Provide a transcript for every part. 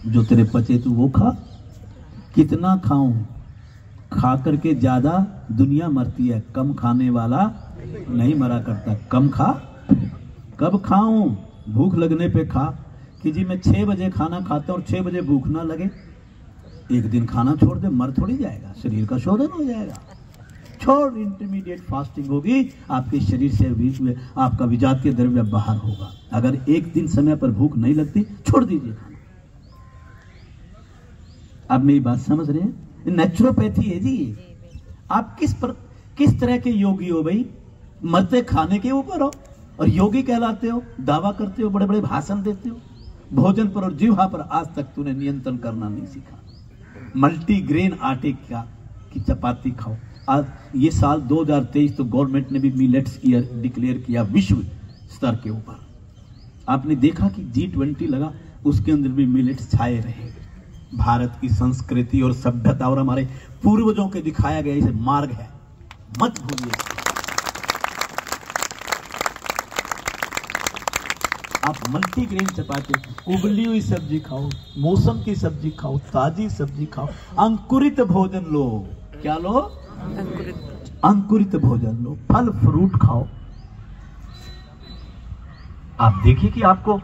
जो तेरे पचे तू वो खा। कितना खाऊं, खा करके ज्यादा दुनिया मरती है, कम खाने वाला नहीं मरा करता। कम खा। कब खाऊं? भूख लगने पे खा। कि जी मैं 6 बजे खाना खाता हूं और 6 बजे भूख ना लगे, एक दिन खाना छोड़ दे, मर थोड़ी जाएगा, शरीर का शोधन हो जाएगा। छोड़, इंटरमीडिएट फास्टिंग होगी, आपके शरीर से बीच में आपका विजातीय द्रव्य बाहर होगा। अगर एक दिन समय पर भूख नहीं लगती, छोड़ दीजिए खाना। आप मेरी बात समझ रहे हैं? नेचुरोपैथी है जी। आप किस तरह के योगी हो भाई? मरते खाने के ऊपर हो और योगी कहलाते हो, दावा करते हो, बड़े बड़े भाषण देते हो। भोजन पर और जीवा पर आज तक तूने नियंत्रण करना नहीं सीखा। मल्टीग्रेन आटे की चपाती खाओ। आज ये साल 2023 तो गवर्नमेंट ने भी मिलेट्स ईयर डिक्लेयर किया विश्व स्तर के ऊपर। आपने देखा कि G20 लगा, उसके अंदर भी मिलेट्स छाए रहे। भारत की संस्कृति और सभ्यता और हमारे पूर्वजों के दिखाया गया इसे मार्ग है, मत भूलिए। आप मल्टीग्रेन चपाती, उबली हुई सब्जी खाओ, मौसम की सब्जी खाओ, ताजी सब्जी खाओ, अंकुरित भोजन लो। क्या लो? अंकुरित भोजन लो, फल फ्रूट खाओ। आप देखिए कि आपको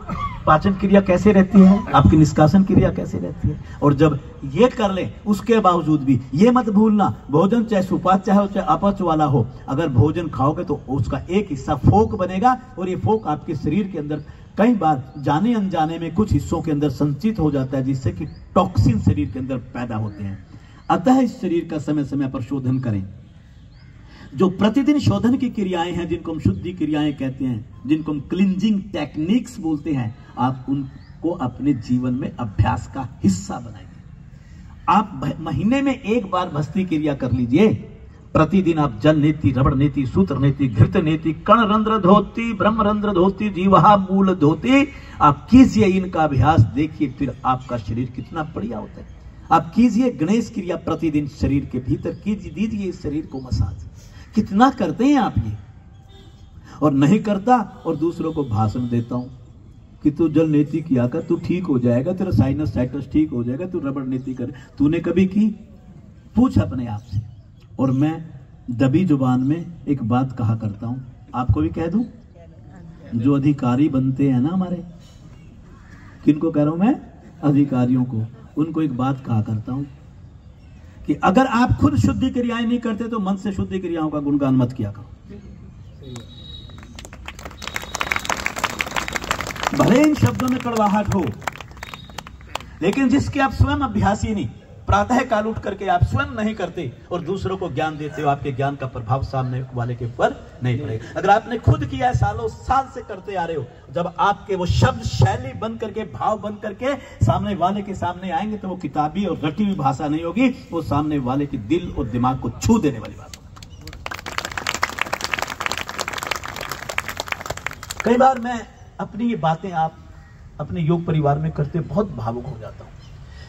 पाचन क्रिया कैसे रहती है, आपकी निष्कासन क्रिया कैसे रहती है। और जब ये कर ले, उसके बावजूद भी ये मत भूलना, भोजन चाहे सुपाच्य हो चाहे अपच वाला हो, अगर भोजन खाओगे तो उसका एक हिस्सा फोक बनेगा और ये फोक आपके शरीर के अंदर कई बार जाने अनजाने में कुछ हिस्सों के अंदर संचित हो जाता है, जिससे कि टॉक्सिन शरीर के अंदर पैदा होते हैं। अतः इस शरीर का समय समय पर शोधन करें। जो प्रतिदिन शोधन की क्रियाएं हैं, जिनको हम शुद्धि क्रियाएं कहते हैं, जिनको हम क्लींजिंग टेक्निक्स बोलते हैं, आप उनको अपने जीवन में अभ्यास का हिस्सा बनाइए। आप महीने में एक बार भस्त्री क्रिया कर लीजिए। प्रतिदिन आप जल नेति, रबड़ नेति, सूत्र नेति, घृत नेति, कण रंध्र धोती, ब्रह्म रंध्र धोती, जीवा मूल धोती, आप कीजिए इनका अभ्यास। देखिए फिर आपका शरीर कितना बढ़िया होता है। आप कीजिए गणेश क्रिया प्रतिदिन शरीर के भीतर कीजिए, दीजिए इस शरीर को मसाज। कितना करते हैं आप ये? और नहीं करता और दूसरों को भाषण देता हूं कि तू जल नेति किया कर, तू ठीक हो जाएगा, तेरा साइनसाइटिस ठीक हो जाएगा, तू रबड़ नेति कर। तूने कभी की? पूछ अपने आप से। और मैं दबी जुबान में एक बात कहा करता हूं, आपको भी कह दूं। जो अधिकारी बनते हैं ना हमारे, किनको कह रहा हूं मैं? अधिकारियों को। उनको एक बात कहा करता हूं कि अगर आप खुद शुद्धि क्रियाएं नहीं करते तो मन से शुद्धि क्रियाओं का गुणगान मत किया करो। भले इन शब्दों में कड़वाहट हो, लेकिन जिसके आप स्वयं अभ्यासी नहीं, प्रातः काल उठ करके आप स्वयं नहीं करते और दूसरों को ज्ञान देते हो, आपके ज्ञान का प्रभाव सामने वाले के ऊपर नहीं पड़ेगा। अगर आपने खुद किया है, सालों साल से करते आ रहे हो, जब आपके वो शब्द शैली बन करके, भाव बन करके सामने वाले के सामने आएंगे तो वो किताबी और रटी हुई भाषा नहीं होगी, वो सामने वाले के दिल और दिमाग को छू देने वाली बात होगी। कई बार मैं अपनी ये बातें आप अपने योग परिवार में करते बहुत भावुक हो जाता हूं।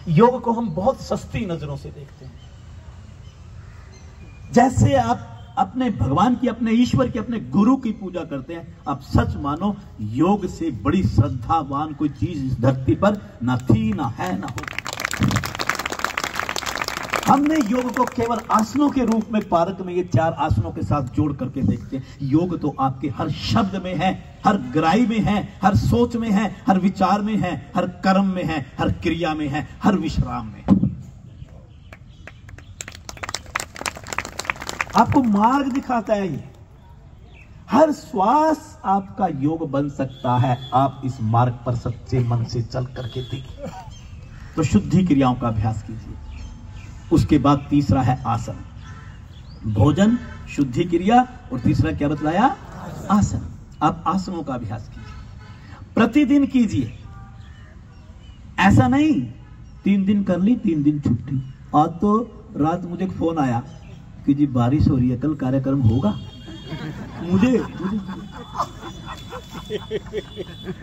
योग को हम बहुत सस्ती नजरों से देखते हैं। जैसे आप अपने भगवान की, अपने ईश्वर की, अपने गुरु की पूजा करते हैं, आप सच मानो योग से बड़ी श्रद्धावान कोई चीज इस धरती पर न थी, न है, न होगा। हमने योग को केवल आसनों के रूप में पार्क में ये 4 आसनों के साथ जोड़ करके देखते हैं। योग तो आपके हर शब्द में है, हर ग्राही में है, हर सोच में है, हर विचार में है, हर कर्म में है, हर क्रिया में है, हर विश्राम में। आपको मार्ग दिखाता है ये। हर श्वास आपका योग बन सकता है। आप इस मार्ग पर सच्चे मन से चल करके देखिए। तो शुद्धि क्रियाओं का अभ्यास कीजिए। उसके बाद तीसरा है आसन। भोजन, शुद्धि क्रिया और तीसरा क्या बतलाया? आसन। आप आसनों का अभ्यास कीजिए, प्रतिदिन कीजिए। ऐसा नहीं 3 दिन कर ली 3 दिन छुट्टी। आज तो रात मुझे फोन आया कि जी बारिश हो रही है, कल कार्यक्रम होगा। मुझे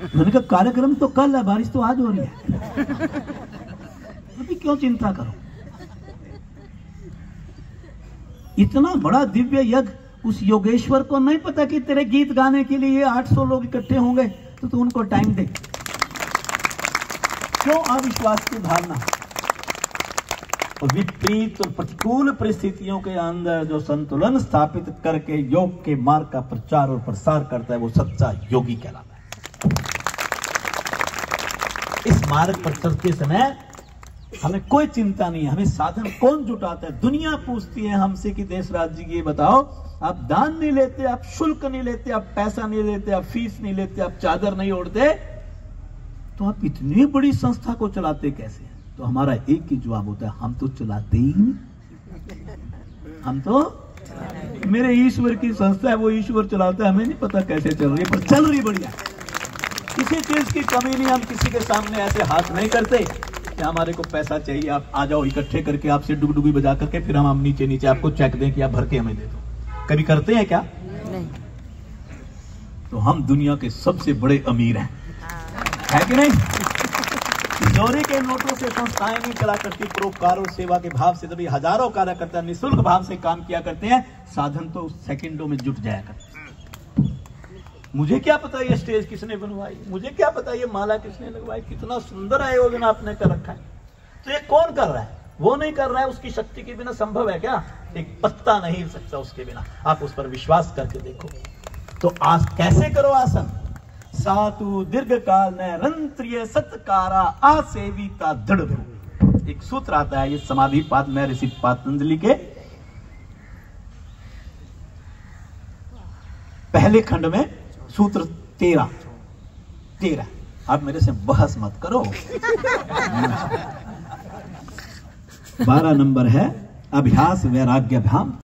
मैंने कहा कार्यक्रम तो कल है, बारिश तो आज हो रही है। अभी क्यों चिंता करो? इतना बड़ा दिव्य यज्ञ, उस योगेश्वर को नहीं पता कि तेरे गीत गाने के लिए 800 लोग इकट्ठे होंगे, तो तू उनको टाइम दे। क्यों अविश्वास की भावना? और विपरीत और प्रतिकूल परिस्थितियों के अंदर जो संतुलन स्थापित करके योग के मार्ग का प्रचार और प्रसार करता है, वो सच्चा योगी कहलाता है। इस मार्ग पर चलते समय हमें कोई चिंता नहीं है। हमें साधन कौन जुटाता है? दुनिया पूछती है हमसे कि देश राज्य की ये बताओ, आप दान नहीं लेते, आप शुल्क नहीं लेते, आप पैसा नहीं लेते, आप फीस नहीं लेते, आप चादर नहीं ओढ़ते, तो आप इतनी बड़ी संस्था को चलाते कैसे हैं? तो हमारा एक ही जवाब होता है, हम तो चलाते ही नहीं। हम तो मेरे ईश्वर की संस्था है, वो ईश्वर चलाता है, हमें नहीं पता कैसे चल रही है, पर चल रही बढ़िया। किसी चीज की कमी नहीं। हम किसी के सामने ऐसे हाथ नहीं करते कि हमारे को पैसा चाहिए, आप आ जाओ, इकट्ठे करके आपसे डुगडुगी बजा करके फिर हम नीचे नीचे आपको चेक दें कि आप भर के हमें दे दो। कभी करते हैं क्या? नहीं। तो हम दुनिया के सबसे बड़े अमीर हैं, है कि नहीं? तिजोरी के नोटों से संस्थाएं नहीं चला करती, परोपकार और सेवा के भाव से तभी हजारों कार्यकर्ता निःशुल्क भाव से काम किया करते हैं। साधन तो सेकंडों में जुट जाया करते हैं। मुझे क्या पता ये स्टेज किसने बनवाई, मुझे क्या पता ये माला किसने लगवाई, कितना सुंदर आयोजन आपने कर रखा है। तो ये कौन कर रहा है? वो नहीं कर रहा है, उसकी शक्ति के बिना संभव है क्या? एक पत्ता नहीं हिल सकता उसके बिना। आप उस पर विश्वास करके देखो। तो आज कैसे करो आसन? सातु दीर्घ काल निरंत्रिय सत्कारा आसेविता दृढ़ भ्रू। एक सूत्र आता है, ये समाधि पाद में ऋषि पतंजलि के पहले खंड में सूत्र 13। आप मेरे से बहस मत करो। 12 नंबर है अभ्यास वैराग्य भ्याम।